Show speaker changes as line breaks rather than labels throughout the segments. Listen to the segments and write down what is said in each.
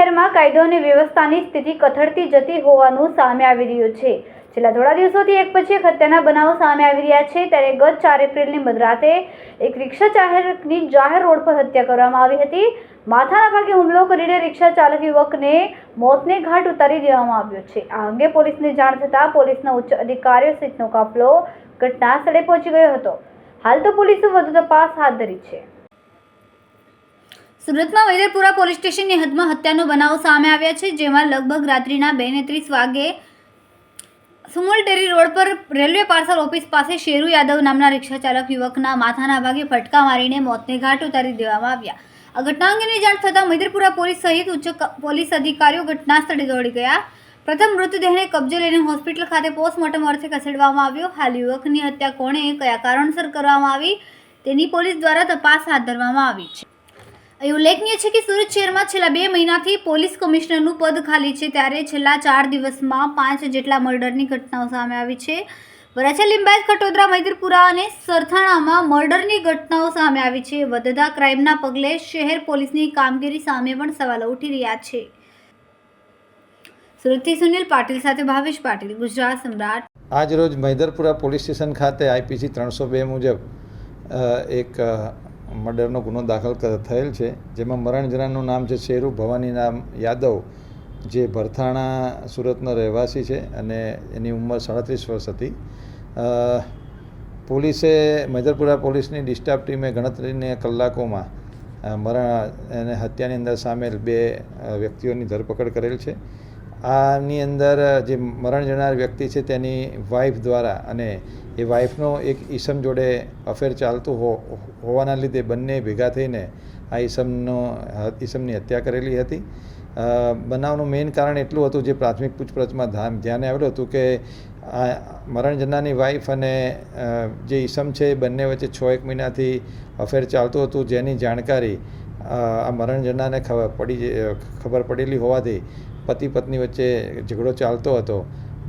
શહેરમાં કાયદો અને વ્યવસ્થાની સ્થિતિ કથળતી જતી હોવાનું સામે આવી રહ્યું છે। છેલ્લા થોડા દિવસોથી એક પછી એક હત્યાના બનાવો સામે આવી રહ્યા છે। ત્યારે ગત 4 એપ્રિલની મધરાતે એક રિક્ષા ચાલકની જાહેર રોડ પર હત્યા કરવામાં આવી હતી। માથાના ભાગે હુમલો કરીને રિક્ષા ચાલક યુવકને મોતને ઘાટ ઉતારી દેવામાં આવ્યો છે। આ અંગે પોલીસને જાણ થતાં પોલીસના ઉચ્ચ અધિકારીઓ સહિતનો કાફલો ઘટના સ્થળે પહોંચી ગયો હતો। હાલ તો પોલીસે વધુ તપાસ હાથ ધરી છે। સુરતમાં વૈદરપુરા પોલીસ સ્ટેશનની હદમાં હત્યાનો બનાવ સામે આવ્યા છે, જેમાં લગભગ રાત્રિના 2:30 વાગે સુમુલ ડેરી રોડ પર રેલવે પાર્સલ ઓફિસ પાસે શેરુ યાદવ નામના રિક્ષા ચાલક યુવકના માથાના ભાગે ફટકા મારીને મોતને ઘાટ ઉતારી દેવામાં આવ્યા। આ ઘટના અંગેની જાણ થતાં વૈદરપુરા પોલીસ સહિત ઉચ્ચ પોલીસ અધિકારીઓ ઘટના સ્થળે દોડી ગયા। પ્રથમ મૃતદેહને કબજે લઈને હોસ્પિટલ ખાતે પોસ્ટમોર્ટમ અર્થે ખસેડવામાં આવ્યો। હાલ યુવકની હત્યા કોણે કયા કારણસર કરવામાં આવી તેની પોલીસ દ્વારા તપાસ હાથ ધરવામાં આવી છે। અહીં ઉલ્લેખનીય છે કે સુરત શહેરમાં છેલ્લા 2 મહિનાથી પોલીસ કમિશનરનું પદ ખાલી છે, ત્યારે છેલ્લા 4 દિવસમાં 5 જેટલા મર્ડરની ઘટનાઓ સામે આવી છે। વરાછા, લિંબાયત, ખટોદરા, મૈદરપુરા અને સરથાણામાં મર્ડરની ઘટનાઓ સામે આવી છે। વધતા ક્રાઇમના પગલે શહેર પોલીસની કામગીરી સામે પણ સવાલો ઉઠી રહ્યા છે। સુરતથી સુનિલ પાટીલ સાથે ભાવેશ પાટીલ, ગુજરાત સમ્રાટ।
આજ રોજ મૈદરપુરા પોલીસ સ્ટેશન ખાતે IPC 302 મુજબ એક મર્ડરનો ગુનો દાખલ થયેલ છે, જેમાં મરણ જનારનું નામ છે શેરુ ભવાની નામ યાદવ, જે ભરથાણા સુરતનો રહેવાસી છે અને એની ઉંમર 37 વર્ષ હતી। પોલીસે મૈદરપુરા પોલીસની ડિસ્ટાફ ટીમે ગણતરીના કલાકોમાં મરણ અને હત્યાની અંદર સામેલ 2 વ્યક્તિઓની ધરપકડ કરેલ છે। આની અંદર જે મરણ જનાર વ્યક્તિ છે તેની વાઈફ દ્વારા અને એ વાઈફનો એક ઈસમ જોડે અફેર ચાલતું હોવાના લીધે બંને ભેગા થઈને આ ઈસમની હત્યા કરેલી હતી। બનાવનું મેઇન કારણ એટલું હતું, જે પ્રાથમિક પૂછપરછમાં ધ્યાને આવેલું હતું કે આ મરણ જનારની વાઈફ અને જે ઈસમ છે એ બંને વચ્ચે 6-1 મહિનાથી અફેર ચાલતું હતું, જેની જાણકારી આ મરણ જનારને ખબર પડેલી હોવાથી પતિ પત્ની વચ્ચે ઝઘડો ચાલતો હતો,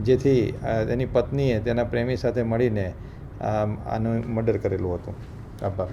જેથી તેની પત્નીએ તેના પ્રેમી સાથે મળીને આનું મર્ડર કરેલું હતું। આભાર।